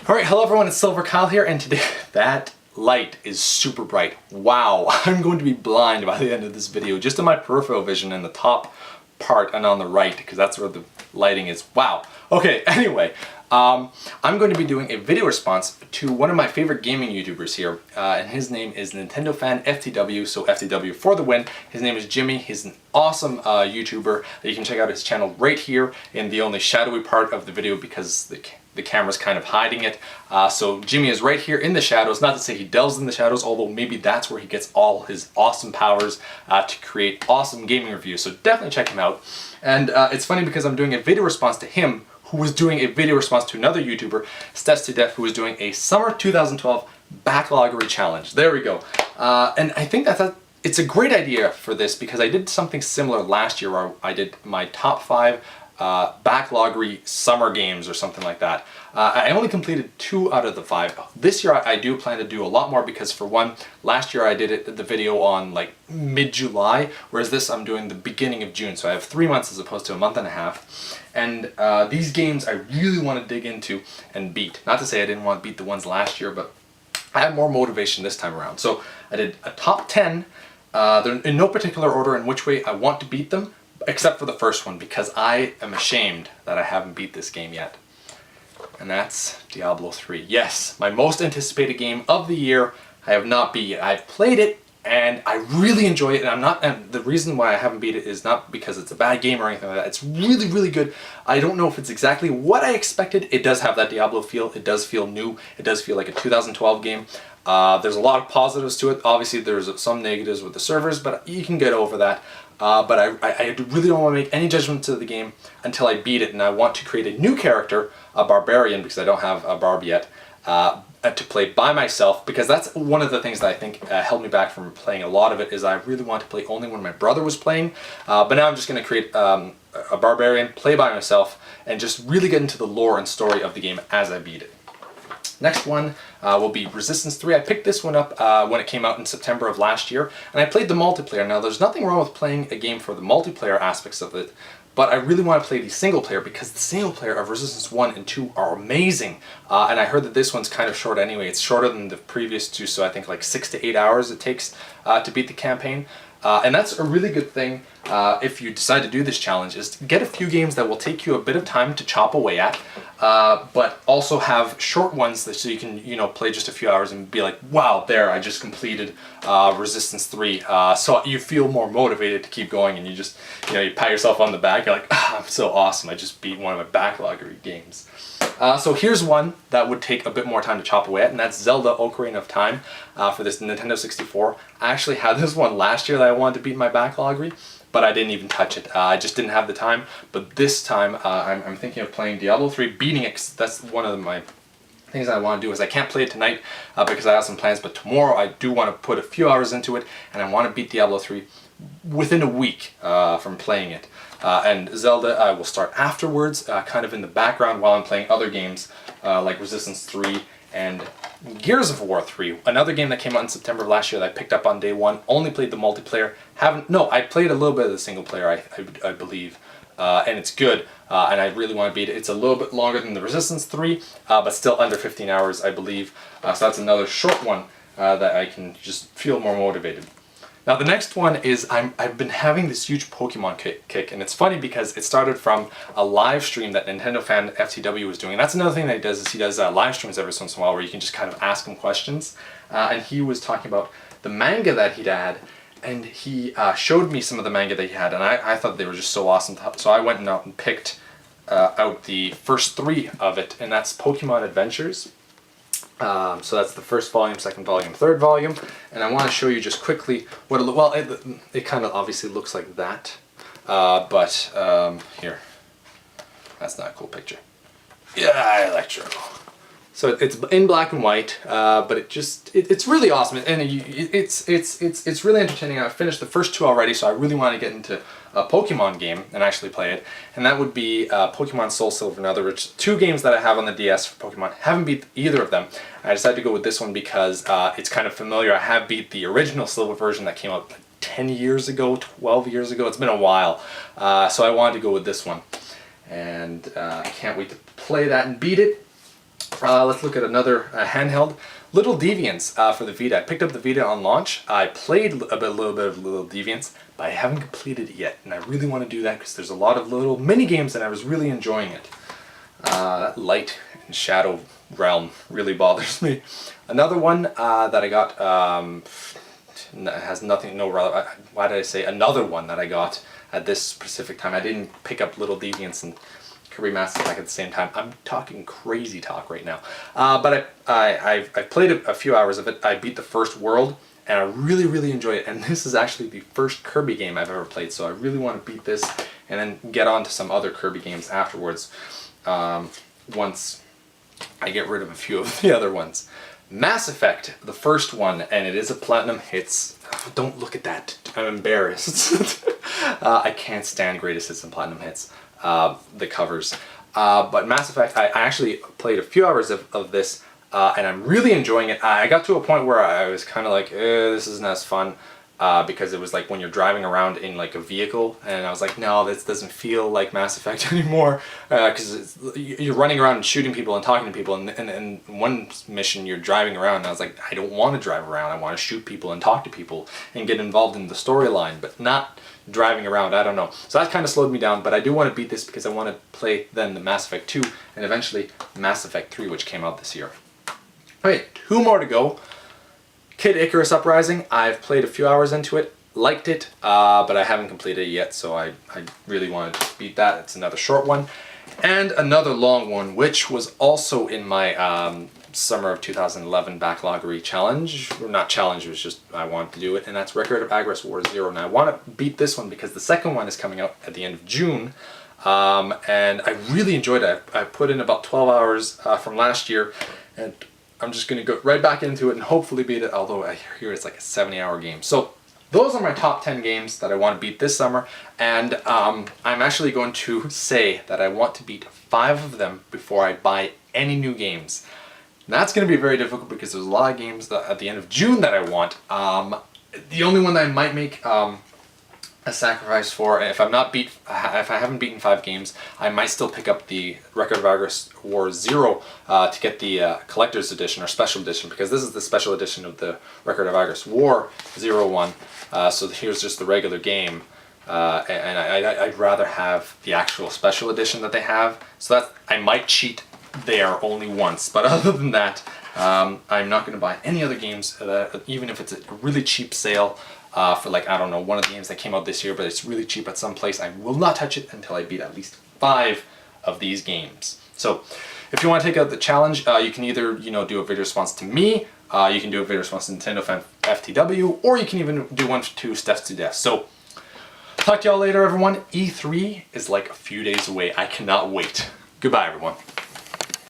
Alright, hello everyone, it's Silver Kyle here, and today, that light is super bright. Wow, I'm going to be blind by the end of this video, just in my peripheral vision in the top part and on the right, because that's where the lighting is. Wow. Okay, anyway, I'm going to be doing a video response to one of my favorite gaming YouTubers here, and his name is NintendoFanFTW, so FTW for the win. His name is Jimmy. He's an awesome YouTuber. You can check out his channel right here in the only shadowy part of the video because the camera's kind of hiding it. So Jimmy is right here in the shadows. Not to say he delves in the shadows, although maybe that's where he gets all his awesome powers to create awesome gaming reviews. So definitely check him out. And it's funny because I'm doing a video response to him, who was doing a video response to another YouTuber, Stets2Def, who was doing a summer 2012 backloggery challenge. There we go. And I think it's a great idea for this because I did something similar last year where I did my top 5 backloggery summer games or something like that. I only completed 2 out of the 5. This year I do plan to do a lot more because, for one, last year I did the video on like mid-July, whereas this I'm doing the beginning of June, so I have 3 months as opposed to a month and a half. And these games I really want to dig into and beat. Not to say I didn't want to beat the ones last year, but I have more motivation this time around. So I did a top 10, they're in no particular order in which way I want to beat them, except for the first one, because I am ashamed that I haven't beat this game yet. And that's Diablo 3. Yes, my most anticipated game of the year. I have not beat it. I've played it and I really enjoy it, and the reason why I haven't beat it is not because it's a bad game or anything like that. It's really, really good. I don't know if it's exactly what I expected. It does have that Diablo feel. It does feel new. It does feel like a 2012 game. There's a lot of positives to it. Obviously, there's some negatives with the servers, but you can get over that. But I really don't want to make any judgment to the game until I beat it, and I want to create a new character, a barbarian, because I don't have a barb yet, to play by myself, because that's one of the things that I think held me back from playing a lot of it, is I really wanted to play only when my brother was playing. But now I'm just going to create a barbarian, play by myself, and just really get into the lore and story of the game as I beat it. Next one will be Resistance 3. I picked this one up when it came out in September of last year, and I played the multiplayer. Now, there's nothing wrong with playing a game for the multiplayer aspects of it, but I really want to play the single player because the single player of Resistance 1 and 2 are amazing. And I heard that this one's kind of short anyway. It's shorter than the previous 2, so I think like 6 to 8 hours it takes to beat the campaign. And that's a really good thing if you decide to do this challenge, is to get a few games that will take you a bit of time to chop away at, but also have short ones so you can, play just a few hours and be like, wow, there, I just completed Resistance 3. So you feel more motivated to keep going, and you just, you pat yourself on the back. You're like, I'm so awesome, I just beat one of my backloggery games. So here's one that would take a bit more time to chop away at, and that's Zelda Ocarina of Time for this Nintendo 64. I actually had this one last year that I wanted to beat my backloggery, but I didn't even touch it. I just didn't have the time. But this time, I'm thinking of playing Diablo 3, beating it, 'cause that's one of my things I want to do. Is I can't play it tonight because I have some plans, but tomorrow I do want to put a few hours into it, and I want to beat Diablo 3 within a week from playing it. And Zelda I will start afterwards, kind of in the background while I'm playing other games like Resistance 3 and Gears of War 3, another game that came out in September of last year that I picked up on day one. Only played the multiplayer. I played a little bit of the single player, I believe, and it's good, and I really want to beat it. It's a little bit longer than the Resistance 3, but still under 15 hours, I believe. So that's another short one that I can just feel more motivated. Now the next one is, I've been having this huge Pokemon kick, and it's funny because it started from a live stream that NintendoFanFTW was doing. And that's another thing that he does, is he does live streams every once in a while where you can just kind of ask him questions. And he was talking about the manga that he'd had, and he showed me some of the manga that he had, and I thought they were just so awesome. So I went out and picked out the first 3 of it, and that's Pokemon Adventures. So that's the first volume, second volume, third volume, and I want to show you just quickly what it kind of obviously looks like that, but here, that's not a cool picture. Yeah, Electro. So it's in black and white, but it's really awesome, and it's really entertaining. I finished the first 2 already, so I really want to get into a Pokemon game and actually play it, and that would be Pokemon Soul Silver and Other, which 2 games that I have on the DS for Pokemon. Haven't beat either of them. I decided to go with this one because it's kind of familiar. I have beat the original Silver version that came out like 10 years ago, 12 years ago. It's been a while, so I wanted to go with this one, and I can't wait to play that and beat it. Let's look at another handheld. Little Deviants for the Vita. I picked up the Vita on launch. I played a little bit of Little Deviants, but I haven't completed it yet. And I really want to do that because there's a lot of little mini games and I was really enjoying it. That light and shadow realm really bothers me. Another one that I got has nothing, no relevant. Why did I say another one that I got at this specific time? I didn't pick up Little Deviants and Kirby Mass Effect at the same time. I'm talking crazy talk right now. But I played a few hours of it. I beat the first world and I really enjoy it. And this is actually the first Kirby game I've ever played, so I really want to beat this and then get on to some other Kirby games afterwards once I get rid of a few of the other ones. Mass Effect, the first one, and it is a Platinum Hits. Don't look at that. I'm embarrassed. I can't stand Greatest Hits and Platinum Hits. The covers. But Mass Effect, I actually played a few hours of this, and I'm really enjoying it. I got to a point where I was kind of like, this isn't as fun, because it was like when you're driving around in like a vehicle, and I was like, no, this doesn't feel like Mass Effect anymore, because you're running around and shooting people and talking to people, and one mission you're driving around, and I was like, I don't want to drive around, I want to shoot people and talk to people and get involved in the storyline, but not driving around. I don't know. So that kind of slowed me down, but I do want to beat this because I want to play then the Mass Effect 2 and eventually Mass Effect 3, which came out this year. Okay, 2 more to go. Kid Icarus Uprising, I've played a few hours into it, liked it, but I haven't completed it yet, so I really wanted to beat that. It's another short one. And another long one, which was also in my summer of 2011 Backlog challenge. Or not challenge, it was just I wanted to do it, and that's Record of Agres War 0. Now I want to beat this one because the second one is coming out at the end of June, and I really enjoyed it. I put in about 12 hours from last year, and I'm just going to go right back into it and hopefully beat it, although I hear it's like a 70-hour game. So those are my top 10 games that I want to beat this summer, and I'm actually going to say that I want to beat 5 of them before I buy any new games. And that's going to be very difficult because there's a lot of games that, at the end of June that I want. The only one that I might make a sacrifice for, if I haven't beaten 5 games, I might still pick up the Record of Agres War 0 to get the collector's edition or special edition, because this is the special edition of the Record of Agres War 01. So here's just the regular game, and I'd rather have the actual special edition that they have. So that I might cheat there only once, but other than that, I'm not going to buy any other games, even if it's a really cheap sale. For like, I don't know, one of the games that came out this year, but it's really cheap at some place. I will not touch it until I beat at least 5 of these games. So if you want to take out the challenge, you can either, do a video response to me, you can do a video response to NintendoFanFTW, or you can even do one to Steph's to Death. So talk to y'all later, everyone. E3 is like a few days away. I cannot wait. Goodbye, everyone.